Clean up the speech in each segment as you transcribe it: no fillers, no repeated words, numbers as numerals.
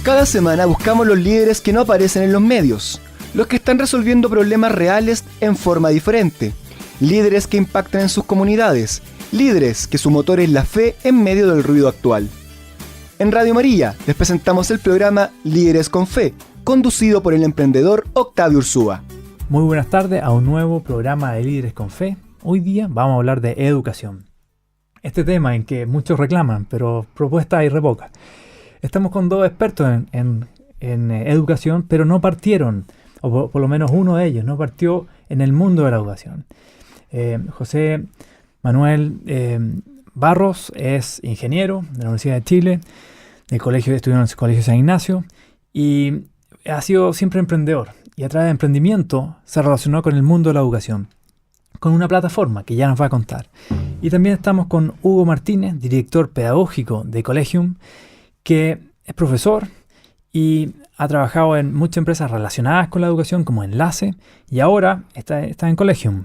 Cada semana buscamos los líderes que no aparecen en los medios, los que están resolviendo problemas reales en forma diferente, líderes que impactan en sus comunidades, líderes que su motor es la fe en medio del ruido actual. En Radio María les presentamos el programa Líderes con Fe, conducido por el emprendedor Octavio Ursúa. Muy buenas tardes a un nuevo programa de Líderes con Fe. Hoy día vamos a hablar de educación. Este tema en que muchos reclaman, pero propuestas hay re pocas. Estamos con dos expertos en educación, pero no partieron, o por lo menos uno de ellos, no partió en el mundo de la educación. José Manuel Barros es ingeniero de la Universidad de Chile, estudió en el Colegio San Ignacio y ha sido siempre emprendedor. Y a través de emprendimiento se relacionó con el mundo de la educación, con una plataforma que ya nos va a contar. Y también estamos con Hugo Martínez, director pedagógico de Collegium, que es profesor y ha trabajado en muchas empresas relacionadas con la educación como Enlace y ahora está en Collegium,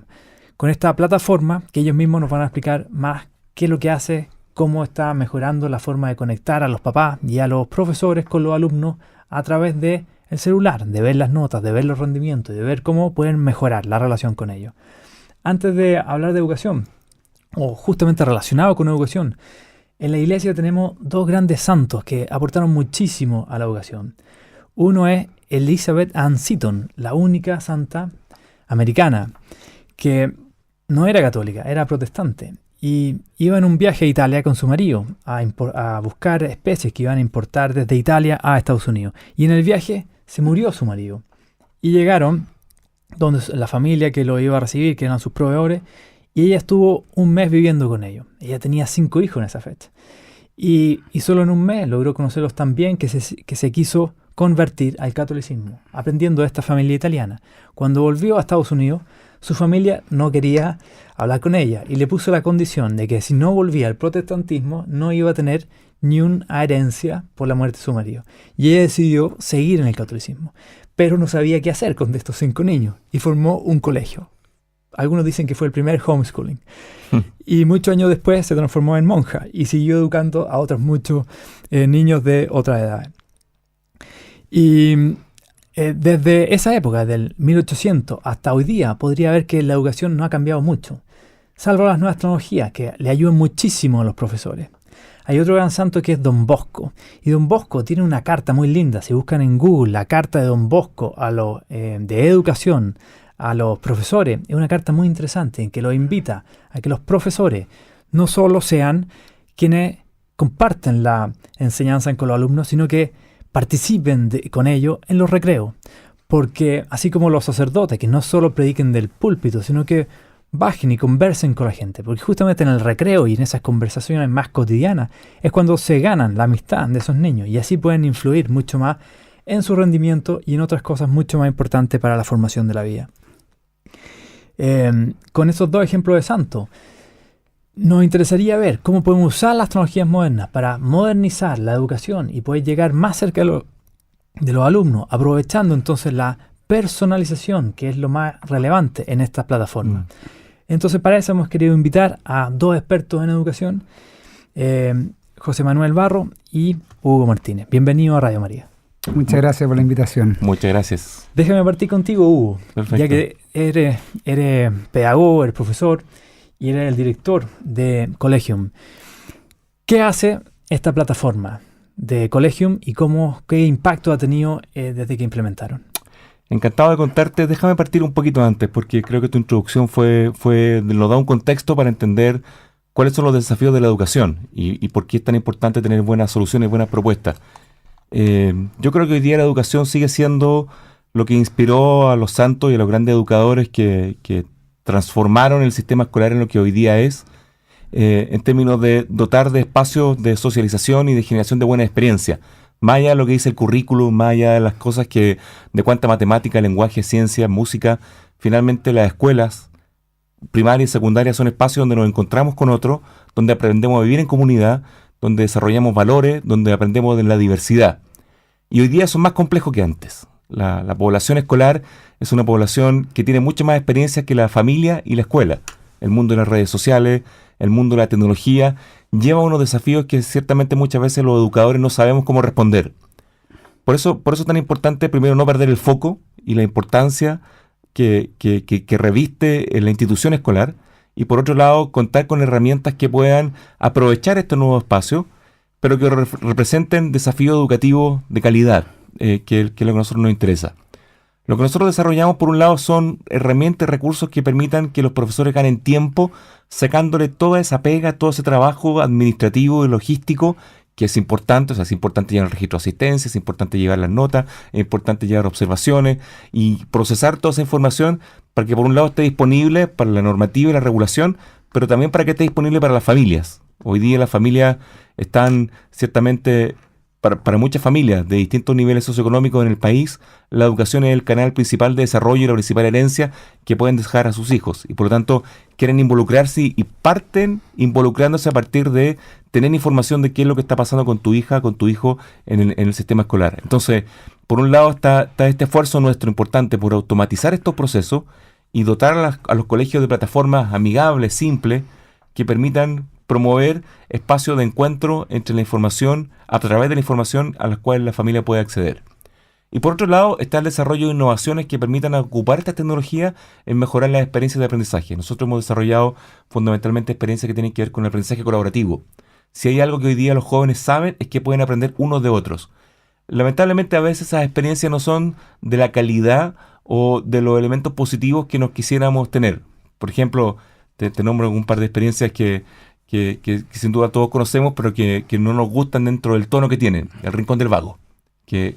con esta plataforma que ellos mismos nos van a explicar más qué es lo que hace, cómo está mejorando la forma de conectar a los papás y a los profesores con los alumnos a través del celular, de ver las notas, de ver los rendimientos, de ver cómo pueden mejorar la relación con ellos. Antes de hablar de educación, o justamente relacionado con educación, en la iglesia tenemos dos grandes santos que aportaron muchísimo a la educación. Uno es Elizabeth Ann Seton, la única santa americana que no era católica, era protestante. Y iba en un viaje a Italia con su marido a buscar especies que iban a importar desde Italia a Estados Unidos. Y en el viaje se murió su marido. Y llegaron donde la familia que lo iba a recibir, que eran sus proveedores, y ella estuvo un mes viviendo con ellos. Ella tenía 5 hijos en esa fecha. Y solo en un mes logró conocerlos tan bien que se quiso convertir al catolicismo, aprendiendo de esta familia italiana. Cuando volvió a Estados Unidos, su familia no quería hablar con ella y le puso la condición de que si no volvía al protestantismo no iba a tener ni una herencia por la muerte de su marido. Y ella decidió seguir en el catolicismo, pero no sabía qué hacer con estos 5 niños y formó un colegio. Algunos dicen que fue el primer homeschooling. Y muchos años después se transformó en monja y siguió educando a otros muchos niños de otra edad. Y desde esa época, del 1800 hasta hoy día, podría ver que la educación no ha cambiado mucho, salvo las nuevas tecnologías que le ayudan muchísimo a los profesores. Hay otro gran santo que es Don Bosco, y Don Bosco tiene una carta muy linda. Si buscan en Google la carta de Don Bosco de educación a los profesores, es una carta muy interesante en que los invita a que los profesores no solo sean quienes comparten la enseñanza con los alumnos, sino que participen con ellos en los recreos, porque así como los sacerdotes, que no solo prediquen del púlpito, sino que bajen y conversen con la gente, porque justamente en el recreo y en esas conversaciones más cotidianas es cuando se ganan la amistad de esos niños y así pueden influir mucho más en su rendimiento y en otras cosas mucho más importantes para la formación de la vida. Con esos dos ejemplos de santos, nos interesaría ver cómo podemos usar las tecnologías modernas para modernizar la educación y poder llegar más cerca de los alumnos, aprovechando entonces la personalización, que es lo más relevante en estas plataformas. Entonces, para eso hemos querido invitar a dos expertos en educación, José Manuel Barro y Hugo Martínez. Bienvenido a Radio María. Muchas gracias por la invitación. Muchas gracias. Déjame partir contigo, Hugo. Perfecto. Ya que eres pedagogo, eres profesor y eres el director de Collegium. ¿Qué hace esta plataforma de Collegium y qué impacto ha tenido desde que implementaron? Encantado de contarte. Déjame partir un poquito antes, porque creo que tu introducción nos da un contexto para entender cuáles son los desafíos de la educación y por qué es tan importante tener buenas soluciones, buenas propuestas. Yo creo que hoy día la educación sigue siendo lo que inspiró a los santos y a los grandes educadores que transformaron el sistema escolar en lo que hoy día es, en términos de dotar de espacios de socialización y de generación de buena experiencia. Más allá de lo que dice el currículum, más allá de las cosas de cuánta matemática, lenguaje, ciencia, música, finalmente las escuelas primarias y secundarias son espacios donde nos encontramos con otros, donde aprendemos a vivir en comunidad, donde desarrollamos valores, donde aprendemos de la diversidad. Y hoy día son más complejos que antes. La población escolar es una población que tiene mucha más experiencia que la familia y la escuela. El mundo de las redes sociales, el mundo de la tecnología, lleva unos desafíos que ciertamente muchas veces los educadores no sabemos cómo responder. Por eso es tan importante, primero, no perder el foco y la importancia que reviste en la institución escolar, y por otro lado, contar con herramientas que puedan aprovechar estos nuevos espacios, pero que representen desafíos educativos de calidad, que es lo que a nosotros nos interesa. Lo que nosotros desarrollamos, por un lado, son herramientas y recursos que permitan que los profesores ganen tiempo, sacándole toda esa pega, todo ese trabajo administrativo y logístico, que es importante. O sea, es importante llevar el registro de asistencia, es importante llevar las notas, es importante llevar observaciones y procesar toda esa información para que, por un lado, esté disponible para la normativa y la regulación, pero también para que esté disponible para las familias. Hoy día las familias están ciertamente, para muchas familias de distintos niveles socioeconómicos en el país, la educación es el canal principal de desarrollo y la principal herencia que pueden dejar a sus hijos. Y por lo tanto quieren involucrarse y parten involucrándose a partir de tener información de qué es lo que está pasando con tu hija, con tu hijo en el sistema escolar. Entonces, por un lado está este esfuerzo nuestro importante por automatizar estos procesos y dotar a los colegios de plataformas amigables, simples, que permitan promover espacios de encuentro entre la información, a través de la información a la cual la familia puede acceder. Y por otro lado está el desarrollo de innovaciones que permitan ocupar esta tecnología en mejorar las experiencias de aprendizaje. Nosotros hemos desarrollado fundamentalmente experiencias que tienen que ver con el aprendizaje colaborativo. Si hay algo que hoy día los jóvenes saben, es que pueden aprender unos de otros. Lamentablemente a veces esas experiencias no son de la calidad o de los elementos positivos que nos quisiéramos tener. Por ejemplo, te nombro un par de experiencias que sin duda todos conocemos, pero que no nos gustan dentro del tono que tienen. El Rincón del Vago, que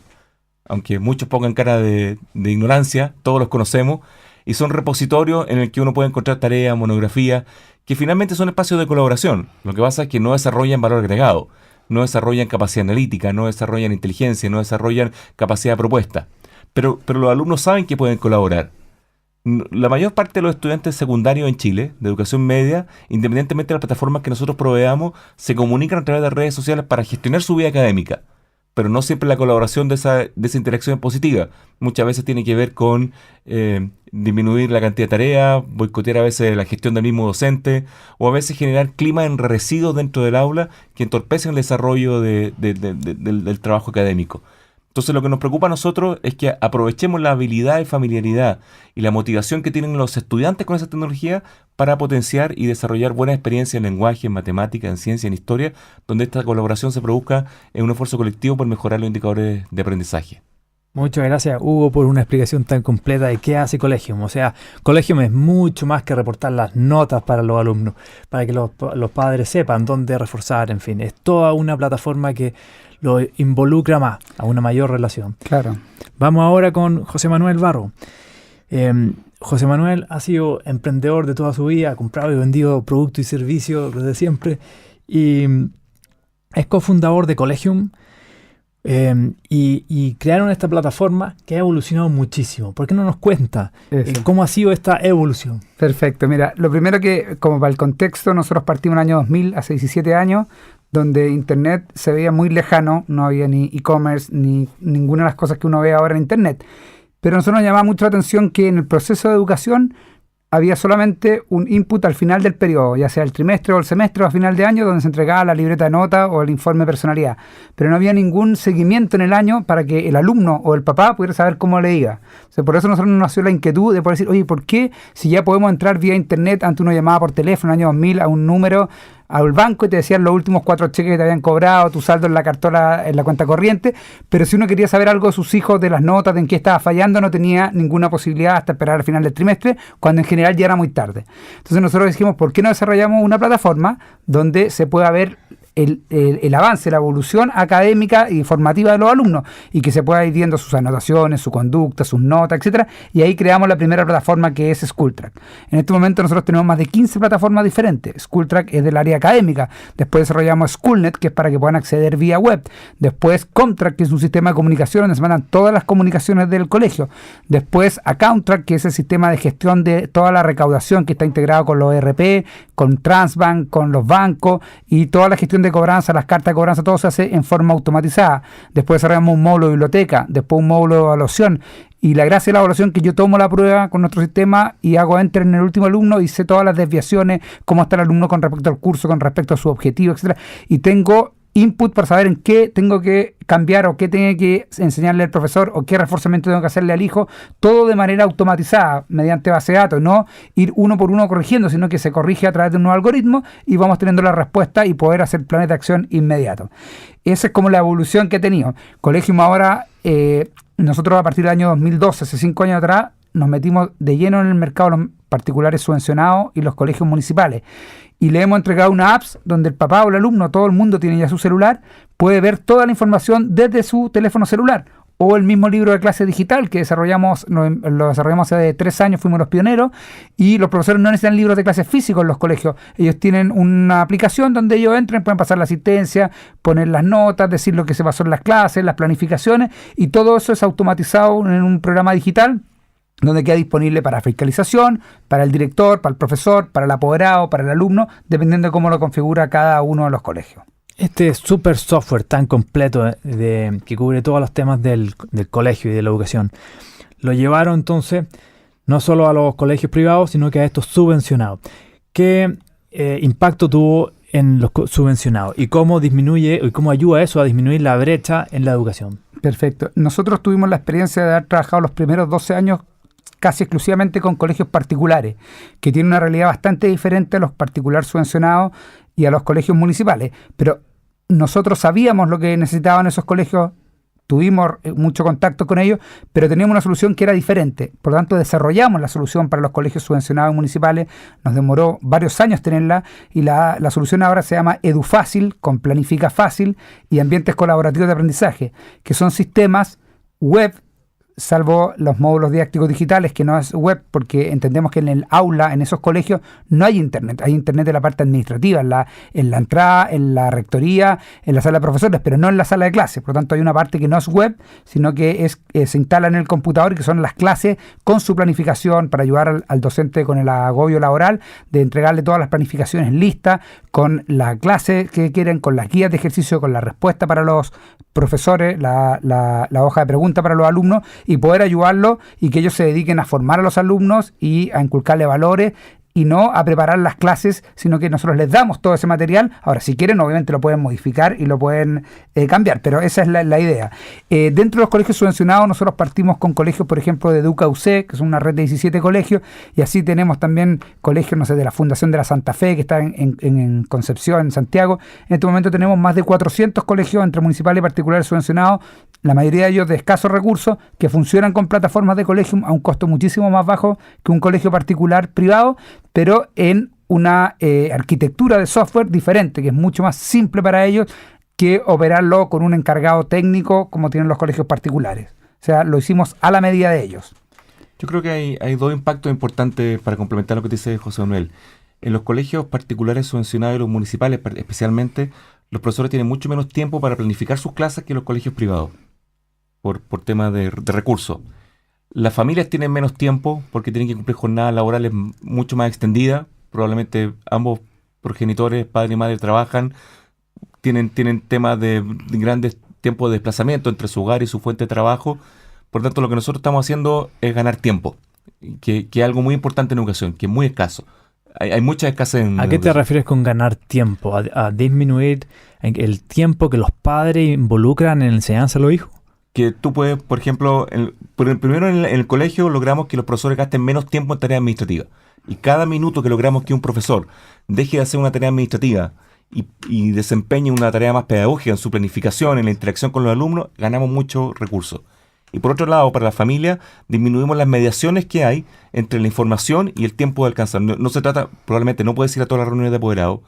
aunque muchos pongan cara de ignorancia, todos los conocemos, y son repositorios en el que uno puede encontrar tareas, monografías, que finalmente son espacios de colaboración. Lo que pasa es que no desarrollan valor agregado, no desarrollan capacidad analítica, no desarrollan inteligencia, no desarrollan capacidad de propuesta. Pero los alumnos saben que pueden colaborar. La mayor parte de los estudiantes secundarios en Chile, de educación media, independientemente de las plataformas que nosotros proveamos, se comunican a través de redes sociales para gestionar su vida académica. Pero no siempre la colaboración de esa interacción es positiva. Muchas veces tiene que ver con disminuir la cantidad de tareas, boicotear a veces la gestión del mismo docente, o a veces generar climas enrarecidos dentro del aula que entorpecen el desarrollo del trabajo académico. Entonces lo que nos preocupa a nosotros es que aprovechemos la habilidad y familiaridad y la motivación que tienen los estudiantes con esa tecnología para potenciar y desarrollar buenas experiencias en lenguaje, en matemática, en ciencia, en historia, donde esta colaboración se produzca en un esfuerzo colectivo por mejorar los indicadores de aprendizaje. Muchas gracias, Hugo, por una explicación tan completa de qué hace Collegium. O sea, Collegium es mucho más que reportar las notas para los alumnos, para que los padres sepan dónde reforzar, en fin. Es toda una plataforma que lo involucra más, a una mayor relación. Claro. Vamos ahora con José Manuel Barro. José Manuel ha sido emprendedor de toda su vida, ha comprado y vendido productos y servicios desde siempre, y es cofundador de Collegium, y crearon esta plataforma que ha evolucionado muchísimo. ¿Por qué no nos cuenta cómo ha sido esta evolución? Perfecto. Mira, lo primero que, como para el contexto, nosotros partimos en el año 2000, hace 17 años, donde Internet se veía muy lejano, no había ni e-commerce, ni ninguna de las cosas que uno ve ahora en Internet. Pero a nosotros nos llamaba mucho la atención que en el proceso de educación había solamente un input al final del periodo, ya sea el trimestre o el semestre o a final de año, donde se entregaba la libreta de nota o el informe de personalidad. Pero no había ningún seguimiento en el año para que el alumno o el papá pudiera saber cómo le iba. O sea, por eso nosotros nos nació la inquietud de poder decir, oye, ¿por qué si ya podemos entrar vía Internet, antes uno llamaba por teléfono en el año 2000 a un número, al banco, y te decían los últimos 4 cheques que te habían cobrado, tu saldo en la cartola, en la cuenta corriente, pero si uno quería saber algo de sus hijos, de las notas, de en qué estaba fallando, no tenía ninguna posibilidad hasta esperar al final del trimestre, cuando en general ya era muy tarde? Entonces nosotros dijimos, ¿por qué no desarrollamos una plataforma donde se pueda ver el avance, la evolución académica y formativa de los alumnos, y que se pueda ir viendo sus anotaciones, su conducta, sus notas, etcétera? Y ahí creamos la primera plataforma, que es SchoolTrack. En este momento nosotros tenemos más de 15 plataformas diferentes. SchoolTrack es del área académica. Después desarrollamos SchoolNet, que es para que puedan acceder vía web. Después ComTrack, que es un sistema de comunicación donde se mandan todas las comunicaciones del colegio. Después AccountTrack, que es el sistema de gestión de toda la recaudación, que está integrado con los ERP, con Transbank, con los bancos, y toda la gestión de cobranza, las cartas de cobranza, todo se hace en forma automatizada. Después desarrollamos un módulo de biblioteca, después un módulo de evaluación, y la gracia de la evaluación que yo tomo la prueba con nuestro sistema y hago enter en el último alumno y sé todas las desviaciones, cómo está el alumno con respecto al curso, con respecto a su objetivo, etcétera, y tengo input para saber en qué tengo que cambiar o qué tengo que enseñarle al profesor o qué reforzamiento tengo que hacerle al hijo, todo de manera automatizada, mediante base de datos, no ir uno por uno corrigiendo, sino que se corrige a través de un nuevo algoritmo y vamos teniendo la respuesta y poder hacer planes de acción inmediatos. Esa es como la evolución que he tenido. Colegium ahora, nosotros a partir del año 2012, hace 5 años atrás, nos metimos de lleno en el mercado de los particulares subvencionados y los colegios municipales. Y le hemos entregado una apps donde el papá o el alumno, todo el mundo tiene ya su celular, puede ver toda la información desde su teléfono celular. O el mismo libro de clase digital que lo desarrollamos hace 3 años, fuimos los pioneros, y los profesores no necesitan libros de clase físicos en los colegios. Ellos tienen una aplicación donde ellos entran, pueden pasar la asistencia, poner las notas, decir lo que se pasó en las clases, las planificaciones, y todo eso es automatizado en un programa digital donde queda disponible para fiscalización, para el director, para el profesor, para el apoderado, para el alumno, dependiendo de cómo lo configura cada uno de los colegios. Este super software tan completo que cubre todos los temas del colegio y de la educación, lo llevaron entonces no solo a los colegios privados, sino que a estos subvencionados. ¿Qué impacto tuvo en los subvencionados y cómo disminuye y cómo ayuda eso a disminuir la brecha en la educación? Perfecto. Nosotros tuvimos la experiencia de haber trabajado los primeros 12 años casi exclusivamente con colegios particulares, que tienen una realidad bastante diferente a los particulares subvencionados y a los colegios municipales. Pero nosotros sabíamos lo que necesitaban esos colegios, tuvimos mucho contacto con ellos, pero teníamos una solución que era diferente. Por lo tanto, desarrollamos la solución para los colegios subvencionados municipales. Nos demoró varios años tenerla y la solución ahora se llama EduFácil, con Planifica Fácil y ambientes colaborativos de aprendizaje, que son sistemas web, salvo los módulos didácticos digitales, que no es web, porque entendemos que en el aula, en esos colegios, no hay internet. Hay internet en la parte administrativa, en la entrada, en la rectoría, en la sala de profesores, pero no en la sala de clases. Por lo tanto, hay una parte que no es web, sino que se instala en el computador y que son las clases con su planificación para ayudar al docente con el agobio laboral, de entregarle todas las planificaciones listas, con la clase que quieren, con las guías de ejercicio, con la respuesta para los profesores, la hoja de pregunta para los alumnos, y poder ayudarlos y que ellos se dediquen a formar a los alumnos y a inculcarle valores y no a preparar las clases, sino que nosotros les damos todo ese material. Ahora, si quieren, obviamente lo pueden modificar y lo pueden cambiar, pero esa es la idea. Dentro de los colegios subvencionados, nosotros partimos con colegios, por ejemplo, de Educa UC, que es una red de 17 colegios, y así tenemos también colegios, no sé, de la Fundación de la Santa Fe, que está en Concepción, en Santiago. En este momento tenemos más de 400 colegios entre municipales y particulares subvencionados, la mayoría de ellos de escasos recursos, que funcionan con plataformas de Colegium a un costo muchísimo más bajo que un colegio particular privado, pero en una arquitectura de software diferente, que es mucho más simple para ellos que operarlo con un encargado técnico como tienen los colegios particulares. O sea, lo hicimos a la medida de ellos. Yo creo que hay 2 impactos importantes para complementar lo que dice José Manuel. En los colegios particulares subvencionados y los municipales especialmente, los profesores tienen mucho menos tiempo para planificar sus clases que los colegios privados, por temas de recursos. Las familias tienen menos tiempo porque tienen que cumplir jornadas laborales mucho más extendidas. Probablemente ambos progenitores, padre y madre, trabajan, tienen temas de grandes tiempos de desplazamiento entre su hogar y su fuente de trabajo. Por tanto, lo que nosotros estamos haciendo es ganar tiempo, que es algo muy importante en educación, que es muy escaso. Hay mucha escasez en ¿A qué te refieres con ganar tiempo? ¿A disminuir el tiempo que los padres involucran en la enseñanza de los hijos? Que tú puedes, por ejemplo, primero en el colegio logramos que los profesores gasten menos tiempo en tareas administrativas. Y cada minuto que logramos que un profesor deje de hacer una tarea administrativa y desempeñe una tarea más pedagógica en su planificación, en la interacción con los alumnos, ganamos muchos recursos. Y por otro lado, para la familia, disminuimos las mediaciones que hay entre la información y el tiempo de alcanzar. No se trata, probablemente no puedes ir a todas las reuniones de apoderados.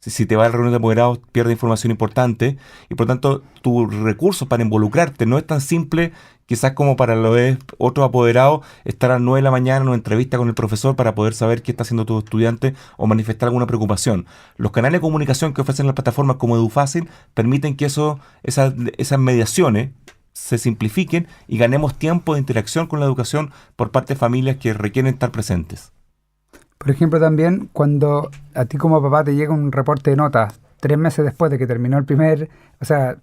Si te vas a la reunión de apoderados, pierdes información importante y por tanto tus recursos para involucrarte no es tan simple quizás como para lo de otros apoderados, estar a las 9 de la mañana en una entrevista con el profesor para poder saber qué está haciendo tu estudiante o manifestar alguna preocupación. Los canales de comunicación que ofrecen las plataformas como EduFácil permiten que esas mediaciones se simplifiquen y ganemos tiempo de interacción con la educación por parte de familias que requieren estar presentes. Por ejemplo, también cuando a ti como papá te llega un reporte de notas 3 meses después de que terminó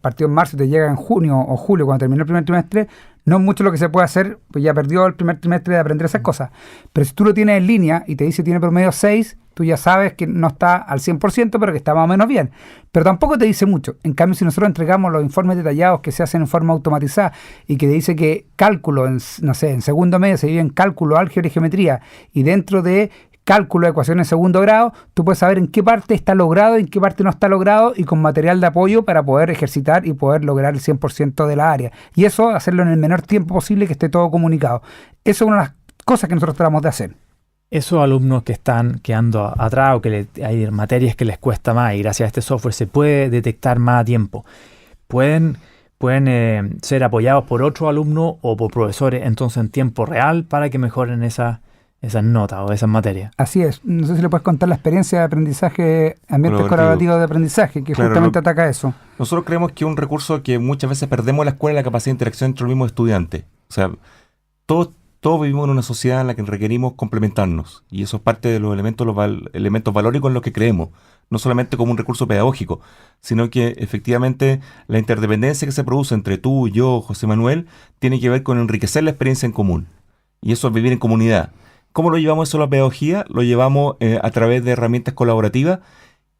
partió en marzo y te llega en junio o julio, cuando terminó el primer trimestre, no es mucho lo que se puede hacer, pues ya perdió el primer trimestre de aprender esas cosas. Pero si tú lo tienes en línea y te dice tiene promedio 6, tú ya sabes que no está al 100%, pero que está más o menos bien. Pero tampoco te dice mucho. En cambio, si nosotros entregamos los informes detallados que se hacen en forma automatizada y que te dice que cálculo, en segundo medio se divide en cálculo, álgebra y geometría, y dentro de cálculo de ecuaciones en segundo grado, tú puedes saber en qué parte está logrado y en qué parte no está logrado, y con material de apoyo para poder ejercitar y poder lograr el 100% de la área. Y eso, hacerlo en el menor tiempo posible, que esté todo comunicado. Eso es una de las cosas que nosotros tratamos de hacer. Esos alumnos que están quedando atrás o que hay materias que les cuesta más, y gracias a este software se puede detectar más a tiempo, pueden ser apoyados por otro alumno o por profesores entonces en tiempo real para que mejoren esas notas o esas materias. Así es. No sé si le puedes contar la experiencia de aprendizaje, ambientes colaborativos de aprendizaje, que justamente ataca eso. Nosotros creemos que es un recurso que muchas veces perdemos en la escuela, la capacidad de interacción entre los mismos estudiantes. O sea, todos vivimos en una sociedad en la que requerimos complementarnos, y eso es parte de los elementos valóricos en los que creemos, no solamente como un recurso pedagógico, sino que efectivamente la interdependencia que se produce entre tú, yo, José Manuel, tiene que ver con enriquecer la experiencia en común, y eso es vivir en comunidad. ¿Cómo lo llevamos eso a la pedagogía? Lo llevamos a través de herramientas colaborativas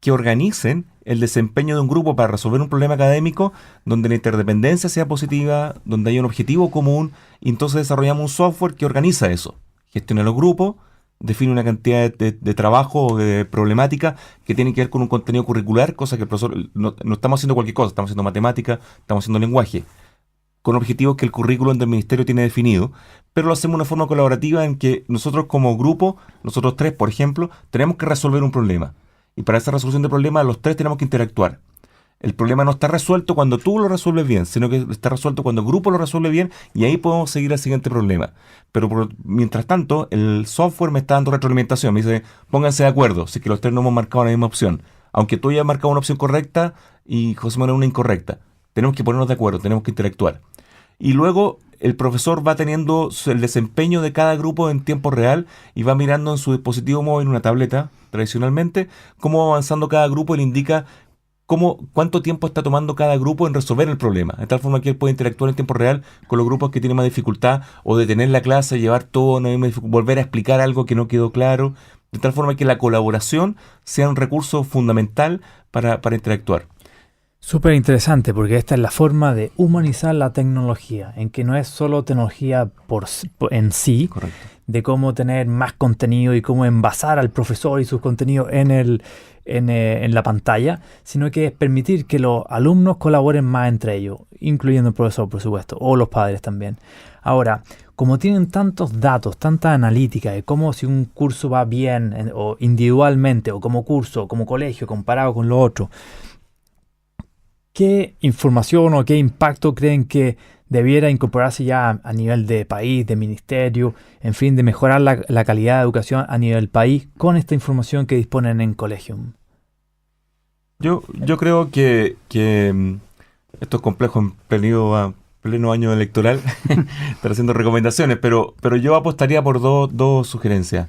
que organicen el desempeño de un grupo para resolver un problema académico, donde la interdependencia sea positiva, donde haya un objetivo común, y entonces desarrollamos un software que organiza eso, gestiona los grupos, define una cantidad de trabajo o de problemática que tienen que ver con un contenido curricular, cosa que el profesor no estamos haciendo cualquier cosa, estamos haciendo matemática, estamos haciendo lenguaje, con objetivos que el currículum del ministerio tiene definido, pero lo hacemos de una forma colaborativa en que nosotros como grupo, nosotros 3, por ejemplo, tenemos que resolver un problema. Y para esa resolución de problema, los 3 tenemos que interactuar. El problema no está resuelto cuando tú lo resuelves bien, sino que está resuelto cuando el grupo lo resuelve bien, y ahí podemos seguir al siguiente problema. Pero mientras tanto, el software me está dando retroalimentación. Me dice, pónganse de acuerdo, si que los 3 no hemos marcado la misma opción. Aunque tú hayas marcado una opción correcta y José Manuel una incorrecta. Tenemos que ponernos de acuerdo, tenemos que interactuar. Y luego el profesor va teniendo el desempeño de cada grupo en tiempo real y va mirando en su dispositivo móvil, una tableta tradicionalmente, cómo va avanzando cada grupo y le indica cuánto tiempo está tomando cada grupo en resolver el problema. De tal forma que él puede interactuar en tiempo real con los grupos que tienen más dificultad, o detener la clase, llevar todo, volver a explicar algo que no quedó claro. De tal forma que la colaboración sea un recurso fundamental para interactuar. Súper interesante, porque esta es la forma de humanizar la tecnología, en que no es solo tecnología en sí, Correcto. de cómo tener más contenido y cómo envasar al profesor y sus contenidos en la pantalla, sino que es permitir que los alumnos colaboren más entre ellos, incluyendo el profesor, por supuesto, o los padres también. Ahora, como tienen tantos datos, tanta analítica de cómo si un curso va bien o individualmente, o como curso, como colegio, comparado con lo otro, ¿qué información o qué impacto creen que debiera incorporarse ya a nivel de país, de ministerio, en fin, de mejorar la calidad de educación a nivel país con esta información que disponen en Collegium? Yo creo que esto es complejo en pleno año electoral, estar haciendo recomendaciones, pero yo apostaría por dos sugerencias.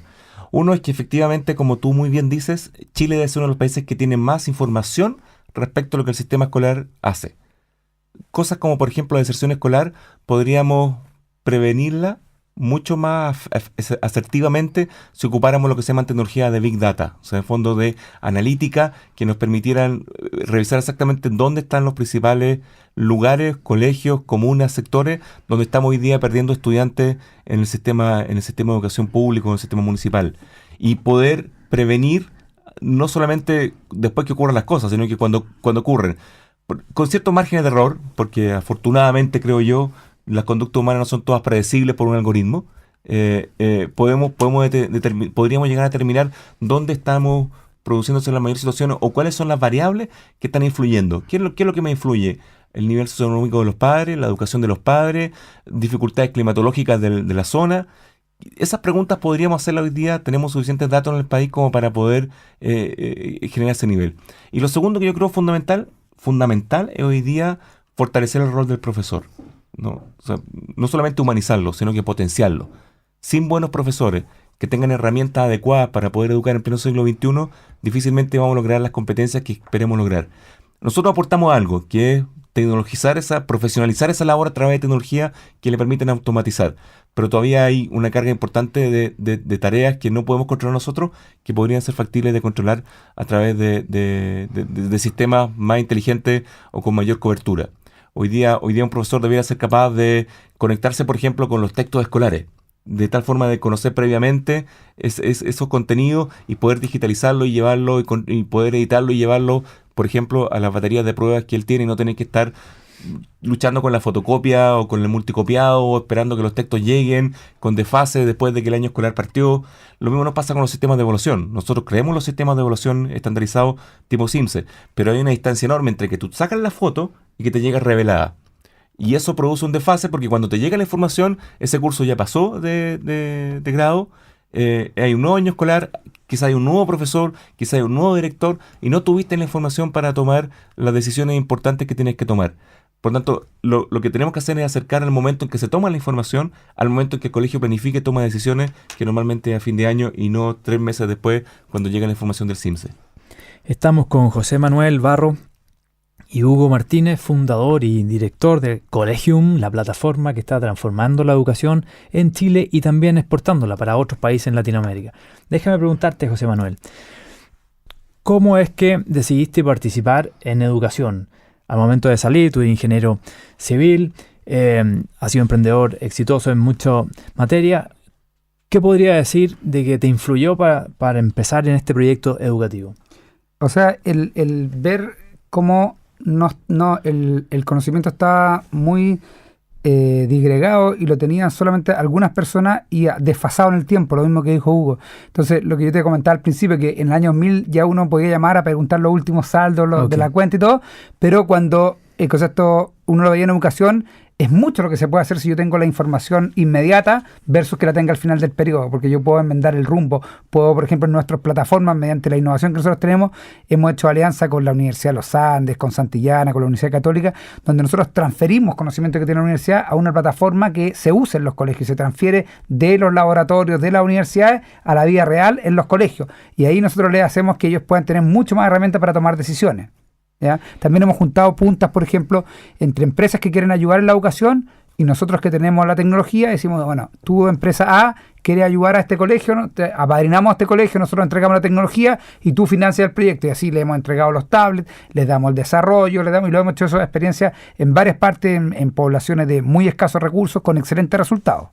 Uno es que efectivamente, como tú muy bien dices, Chile es uno de los países que tiene más información respecto a lo que el sistema escolar hace. Cosas como, por ejemplo, la deserción escolar, podríamos prevenirla mucho más asertivamente si ocupáramos lo que se llama tecnología de Big Data, o sea, en fondo de analítica que nos permitieran revisar exactamente dónde están los principales lugares, colegios, comunas, sectores, donde estamos hoy día perdiendo estudiantes en el sistema de educación público, en el sistema municipal, y poder prevenir no solamente después que ocurran las cosas, sino que cuando ocurren, con ciertos márgenes de error, porque afortunadamente, creo yo, las conductas humanas no son todas predecibles por un algoritmo, podríamos llegar a determinar dónde estamos produciéndose las mayores situaciones o cuáles son las variables que están influyendo. ¿Qué es lo que me influye? El nivel socioeconómico de los padres, la educación de los padres, dificultades climatológicas de la zona. Esas preguntas podríamos hacerlas hoy día. Tenemos suficientes datos en el país como para poder generar ese nivel. Y lo segundo que yo creo fundamental es hoy día fortalecer el rol del profesor. No solamente humanizarlo, sino que potenciarlo. Sin buenos profesores que tengan herramientas adecuadas para poder educar en pleno siglo XXI, difícilmente vamos a lograr las competencias que esperemos lograr. Nosotros aportamos algo, que es profesionalizar esa labor a través de tecnología que le permiten automatizar. Pero todavía hay una carga importante de tareas que no podemos controlar nosotros, que podrían ser factibles de controlar a través de sistemas más inteligentes o con mayor cobertura. Hoy día un profesor debería ser capaz de conectarse, por ejemplo, con los textos escolares, de tal forma de conocer previamente esos contenidos y poder digitalizarlo y llevarlo y poder editarlo y llevarlo, por ejemplo, a las baterías de pruebas que él tiene y no tener que estar luchando con la fotocopia o con el multicopiado o esperando que los textos lleguen con desfase después de que el año escolar partió. Lo mismo nos pasa con los sistemas de evaluación. Nosotros creemos los sistemas de evaluación estandarizados tipo CIMSE, pero hay una distancia enorme entre que tú sacas la foto y que te llega revelada. Y eso produce un desfase porque cuando te llega la información, ese curso ya pasó de grado, hay un nuevo año escolar, quizá hay un nuevo profesor, quizá hay un nuevo director y no tuviste la información para tomar las decisiones importantes que tienes que tomar. Por tanto, lo que tenemos que hacer es acercar al momento en que se toma la información, al momento en que el colegio planifique y toma decisiones, que normalmente es a fin de año y no 3 meses después cuando llega la información del CIMSE. Estamos con José Manuel Barro y Hugo Martínez, fundador y director de Collegium, la plataforma que está transformando la educación en Chile y también exportándola para otros países en Latinoamérica. Déjame preguntarte, José Manuel, ¿cómo es que decidiste participar en educación? Al momento de salir, tú eres ingeniero civil, has sido emprendedor exitoso en muchas materias. ¿Qué podría decir de que te influyó para empezar en este proyecto educativo? O sea, el ver cómo el conocimiento estaba muy disgregado y lo tenían solamente algunas personas y desfasado en el tiempo, lo mismo que dijo Hugo. Entonces, lo que yo te comentaba al principio, que en el año 2000 ya uno podía llamar a preguntar los últimos saldos de la cuenta y todo, pero cuando el concepto uno lo veía en educación, es mucho lo que se puede hacer si yo tengo la información inmediata versus que la tenga al final del periodo, porque yo puedo enmendar el rumbo. Puedo, por ejemplo, en nuestras plataformas, mediante la innovación que nosotros tenemos, hemos hecho alianza con la Universidad de los Andes, con Santillana, con la Universidad Católica, donde nosotros transferimos conocimiento que tiene la universidad a una plataforma que se usa en los colegios, se transfiere de los laboratorios de las universidades a la vida real en los colegios. Y ahí nosotros les hacemos que ellos puedan tener mucho más herramientas para tomar decisiones. ¿Ya? También hemos juntado puntas, por ejemplo, entre empresas que quieren ayudar en la educación y nosotros que tenemos la tecnología. Decimos, bueno, tu empresa A quiere ayudar a este colegio, ¿no? Te apadrinamos a este colegio, nosotros entregamos la tecnología y tú financias el proyecto. Y así le hemos entregado los tablets, les damos el desarrollo, y lo hemos hecho esa experiencia en varias partes, en poblaciones de muy escasos recursos, con excelentes resultados.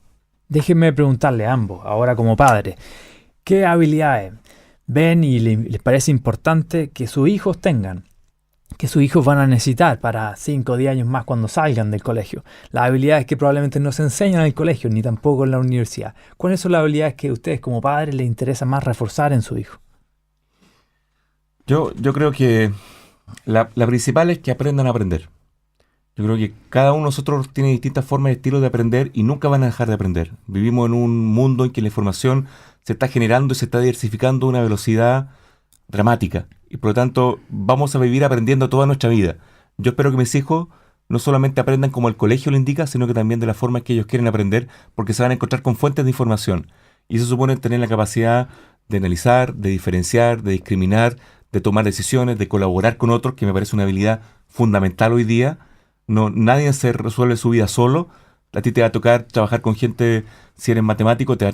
Déjenme preguntarle a ambos, ahora como padres, ¿qué habilidades ven y les parece importante que sus hijos tengan, que sus hijos van a necesitar para 5 o 10 años más cuando salgan del colegio? Las habilidades que probablemente no se enseñan en el colegio, ni tampoco en la universidad. ¿Cuáles son las habilidades que a ustedes como padres les interesa más reforzar en su hijo? Yo creo que la principal es que aprendan a aprender. Yo creo que cada uno de nosotros tiene distintas formas y estilos de aprender y nunca van a dejar de aprender. Vivimos en un mundo en que la información se está generando y se está diversificando a una velocidad dramática. Y por lo tanto vamos a vivir aprendiendo toda nuestra vida. Yo espero que mis hijos no solamente aprendan como el colegio lo indica, sino que también de la forma que ellos quieren aprender, porque se van a encontrar con fuentes de información. Y eso supone tener la capacidad de analizar, de diferenciar, de discriminar, de tomar decisiones, de colaborar con otros, que me parece una habilidad fundamental hoy día. Nadie se resuelve su vida solo. A ti te va a tocar trabajar con gente, si eres matemático, te va a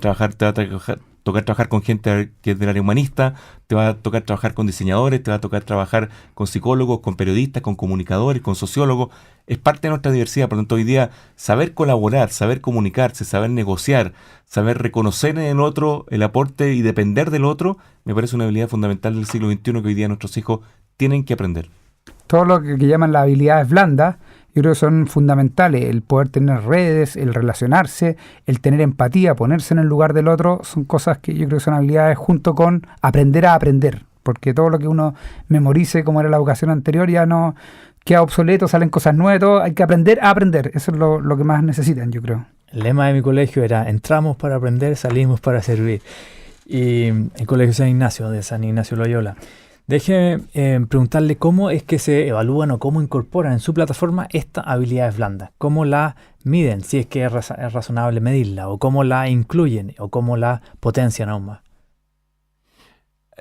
tocar trabajar con gente que es del área humanista, te va a tocar trabajar con diseñadores, te va a tocar trabajar con psicólogos, con periodistas, con comunicadores, con sociólogos. Es parte de nuestra diversidad. Por lo tanto, hoy día, saber colaborar, saber comunicarse, saber negociar, saber reconocer en el otro el aporte y depender del otro, me parece una habilidad fundamental del siglo XXI que hoy día nuestros hijos tienen que aprender. Todo lo que llaman las habilidades blandas, yo creo que son fundamentales. El poder tener redes, el relacionarse, el tener empatía, ponerse en el lugar del otro, son cosas que yo creo que son habilidades junto con aprender a aprender. Porque todo lo que uno memorice, como era la educación anterior, ya no queda obsoleto, salen cosas nuevas, todo. Hay que aprender a aprender. Eso es lo que más necesitan, yo creo. El lema de mi colegio era: entramos para aprender, salimos para servir. Y el colegio San Ignacio, de San Ignacio Loyola. Déjeme preguntarle cómo es que se evalúan o cómo incorporan en su plataforma estas habilidades blandas. ¿Cómo la miden, si es que es razonable medirla? ¿O cómo la incluyen? ¿O cómo la potencian aún más?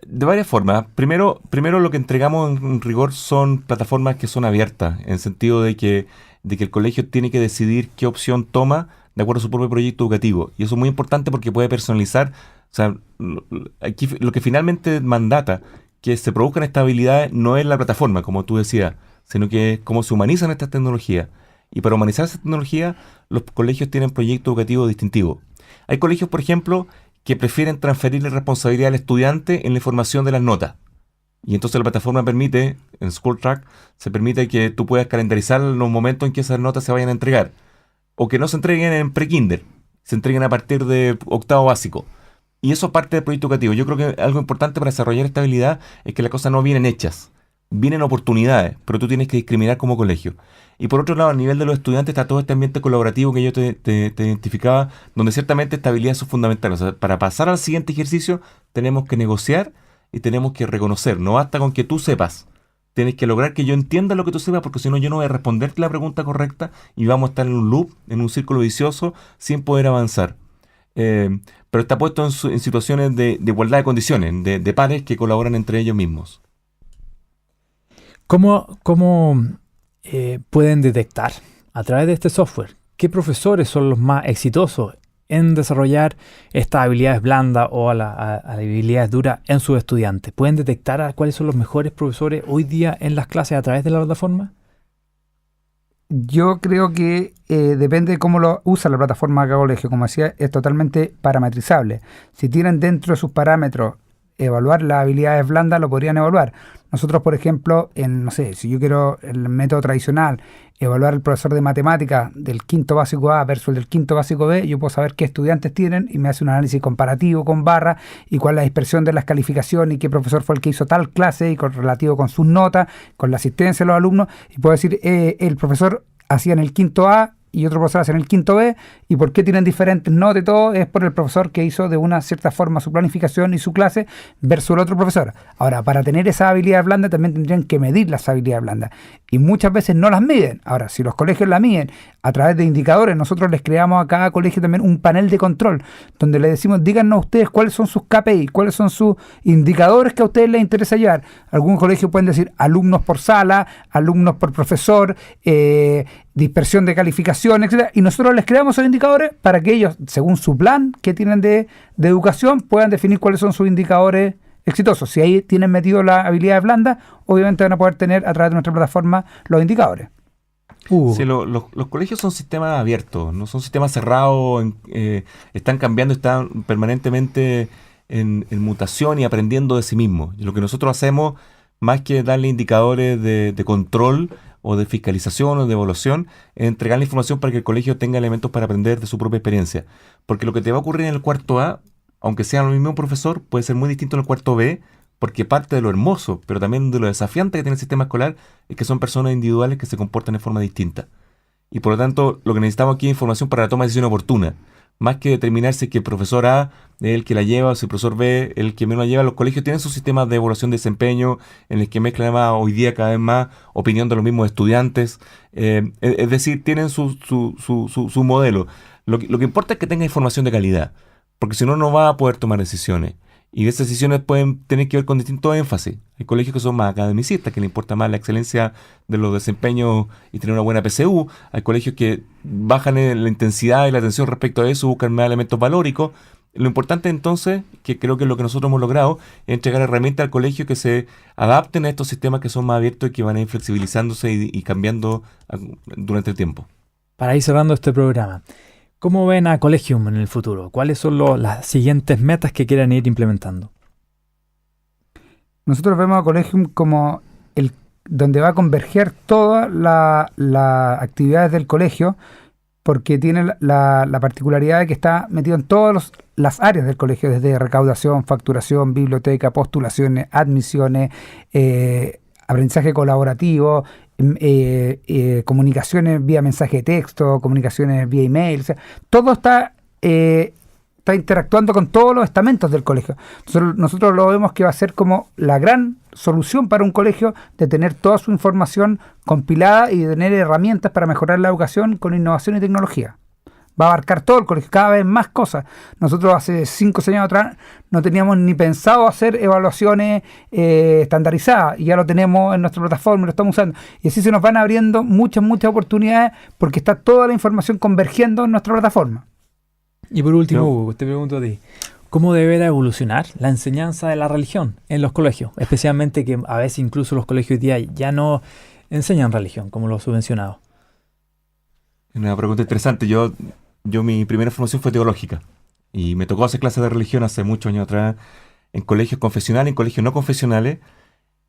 De varias formas. Primero lo que entregamos en rigor son plataformas que son abiertas, en el sentido de que el colegio tiene que decidir qué opción toma de acuerdo a su propio proyecto educativo. Y eso es muy importante porque puede personalizar. O sea, aquí lo que finalmente mandata que se produzcan estas habilidades no es la plataforma, como tú decías, sino que es cómo se humanizan estas tecnologías. Y para humanizar esas tecnologías, los colegios tienen proyectos educativos distintivos. Hay colegios, por ejemplo, que prefieren transferirle responsabilidad al estudiante en la información de las notas. Y entonces la plataforma permite, en SchoolTrack, se permite que tú puedas calendarizar los momentos en que esas notas se vayan a entregar. O que no se entreguen en pre-kinder, se entreguen a partir de octavo básico. Y eso parte del proyecto educativo. Yo creo que algo importante para desarrollar esta habilidad es que las cosas no vienen hechas. Vienen oportunidades, pero tú tienes que discriminar como colegio. Y por otro lado, a nivel de los estudiantes está todo este ambiente colaborativo que yo te identificaba, donde ciertamente esta habilidad es fundamental. O sea, para pasar al siguiente ejercicio tenemos que negociar y tenemos que reconocer. No basta con que tú sepas. Tienes que lograr que yo entienda lo que tú sepas, porque si no yo no voy a responderte la pregunta correcta y vamos a estar en un loop, en un círculo vicioso, sin poder avanzar. Pero está puesto en situaciones de igualdad de condiciones, de pares que colaboran entre ellos mismos. ¿Cómo pueden detectar a través de este software qué profesores son los más exitosos en desarrollar estas habilidades blandas o a las habilidades duras en sus estudiantes? ¿Pueden detectar a cuáles son los mejores profesores hoy día en las clases a través de la plataforma? Yo creo que depende de cómo lo usa la plataforma de cada colegio. Como decía, es totalmente parametrizable. Si tienen dentro de sus parámetros evaluar las habilidades blandas, lo podrían evaluar. Nosotros, por ejemplo, no sé, si yo quiero el método tradicional, evaluar el profesor de matemáticas del quinto básico A versus el del quinto básico B, yo puedo saber qué estudiantes tienen y me hace un análisis comparativo con barra y cuál es la dispersión de las calificaciones y qué profesor fue el que hizo tal clase y relativo con sus notas, con la asistencia de los alumnos, y puedo decir, el profesor hacía en el quinto A y otro profesor hace en el quinto B, y por qué tienen diferentes notas y todo, es por el profesor que hizo de una cierta forma su planificación y su clase versus el otro profesor. Ahora, para tener esa habilidad blanda también tendrían que medir las habilidades blandas, y muchas veces no las miden. Ahora, si los colegios la miden a través de indicadores, nosotros les creamos a cada colegio también un panel de control, donde le decimos, díganos ustedes cuáles son sus KPI, cuáles son sus indicadores que a ustedes les interesa llevar. Algunos colegios pueden decir alumnos por sala, alumnos por profesor, dispersión de calificación, etcétera, y nosotros les creamos esos indicadores para que ellos, según su plan que tienen de educación, puedan definir cuáles son sus indicadores exitosos. Si ahí tienen metido la habilidad blanda, obviamente van a poder tener a través de nuestra plataforma los indicadores. Sí, los colegios son sistemas abiertos, no son sistemas cerrados, están cambiando, están permanentemente en mutación y aprendiendo de sí mismos. Y lo que nosotros hacemos, más que darle indicadores de control o de fiscalización o de evaluación, es entregar la información para que el colegio tenga elementos para aprender de su propia experiencia. Porque lo que te va a ocurrir en el cuarto A, aunque sea el mismo profesor, puede ser muy distinto en el cuarto B, porque parte de lo hermoso, pero también de lo desafiante que tiene el sistema escolar, es que son personas individuales que se comportan de forma distinta. Y por lo tanto, lo que necesitamos aquí es información para la toma de decisión oportuna. Más que determinar si que el profesor A es el que la lleva o si el profesor B es el que menos la lleva. Los colegios tienen sus sistemas de evaluación de desempeño en el que mezclan más, hoy día cada vez más opinión de los mismos estudiantes. Es decir, tienen su modelo. Lo que importa es que tenga información de calidad, porque si no, no va a poder tomar decisiones. Y esas decisiones pueden tener que ver con distintos énfasis. Hay colegios que son más academicistas, que les importa más la excelencia de los desempeños y tener una buena PSU. Hay colegios que bajan la intensidad y la atención respecto a eso, buscan más elementos valóricos. Lo importante entonces, que creo que es lo que nosotros hemos logrado, es entregar herramientas al colegio que se adapten a estos sistemas que son más abiertos y que van a ir flexibilizándose y cambiando durante el tiempo. Para ir cerrando este programa, ¿cómo ven a Collegium en el futuro? ¿Cuáles son las siguientes metas que quieren ir implementando? Nosotros vemos a Collegium como donde va a converger todas las actividades del colegio, porque tiene la particularidad de que está metido en todas las áreas del colegio, desde recaudación, facturación, biblioteca, postulaciones, admisiones, aprendizaje colaborativo, comunicaciones vía mensaje de texto, comunicaciones vía email. O sea, todo está está interactuando con todos los estamentos del colegio. Entonces, nosotros lo vemos que va a ser como la gran solución para un colegio de tener toda su información compilada y de tener herramientas para mejorar la educación con innovación y tecnología. Va a abarcar todo el colegio, cada vez más cosas. Nosotros hace 5 o 6 años atrás no teníamos ni pensado hacer evaluaciones estandarizadas y ya lo tenemos en nuestra plataforma y lo estamos usando. Y así se nos van abriendo muchas oportunidades porque está toda la información convergiendo en nuestra plataforma. Y por último, Hugo, te pregunto a ti, ¿cómo deberá evolucionar la enseñanza de la religión en los colegios? Especialmente que a veces incluso los colegios hoy día ya no enseñan religión, como lo he mencionado. Una pregunta interesante. Yo mi primera formación fue teológica y me tocó hacer clases de religión hace muchos años atrás en colegios confesionales, en colegios no confesionales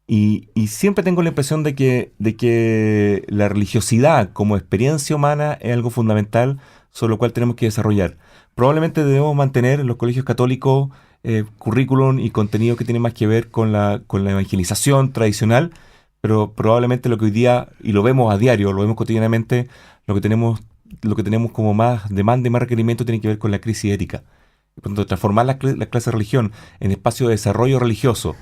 y siempre tengo la impresión de que la religiosidad como experiencia humana es algo fundamental sobre lo cual tenemos que desarrollar. Probablemente debemos mantener en los colegios católicos currículum y contenido que tiene más que ver con la evangelización tradicional, pero probablemente lo que hoy día, y lo vemos a diario, lo vemos cotidianamente, lo que tenemos como más demanda y más requerimiento tiene que ver con la crisis ética. Por lo tanto, transformar la clase de religión en espacio de desarrollo religioso,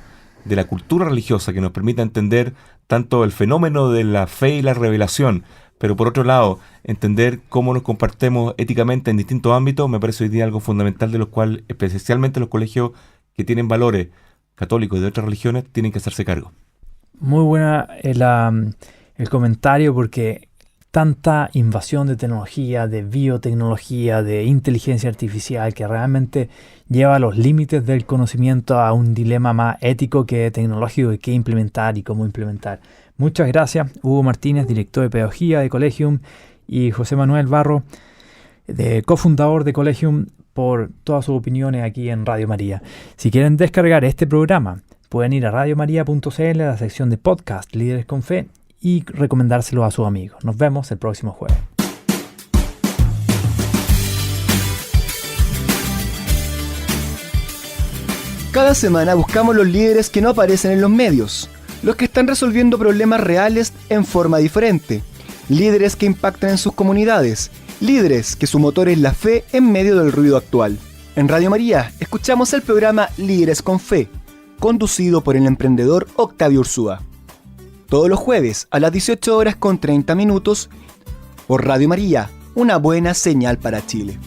de la cultura religiosa que nos permita entender tanto el fenómeno de la fe y la revelación, pero por otro lado, entender cómo nos compartimos éticamente en distintos ámbitos, me parece hoy día algo fundamental de los cuales, especialmente los colegios que tienen valores católicos y de otras religiones, tienen que hacerse cargo. Muy buena el comentario porque tanta invasión de tecnología, de biotecnología, de inteligencia artificial que realmente lleva a los límites del conocimiento a un dilema más ético que tecnológico de qué implementar y cómo implementar. Muchas gracias, Hugo Martínez, director de Pedagogía de Collegium, y José Manuel Barro, cofundador de Collegium, por todas sus opiniones aquí en Radio María. Si quieren descargar este programa, pueden ir a radiomaria.cl, a la sección de podcast Líderes con Fe, y recomendárselo a sus amigos. Nos vemos el próximo jueves. Cada semana buscamos los líderes que no aparecen en los medios, los que están resolviendo problemas reales en forma diferente, líderes que impactan en sus comunidades, líderes que su motor es la fe en medio del ruido actual. En Radio María escuchamos el programa Líderes con Fe, conducido por el emprendedor Octavio Ursúa. Todos los jueves a las 18:30 por Radio María, una buena señal para Chile.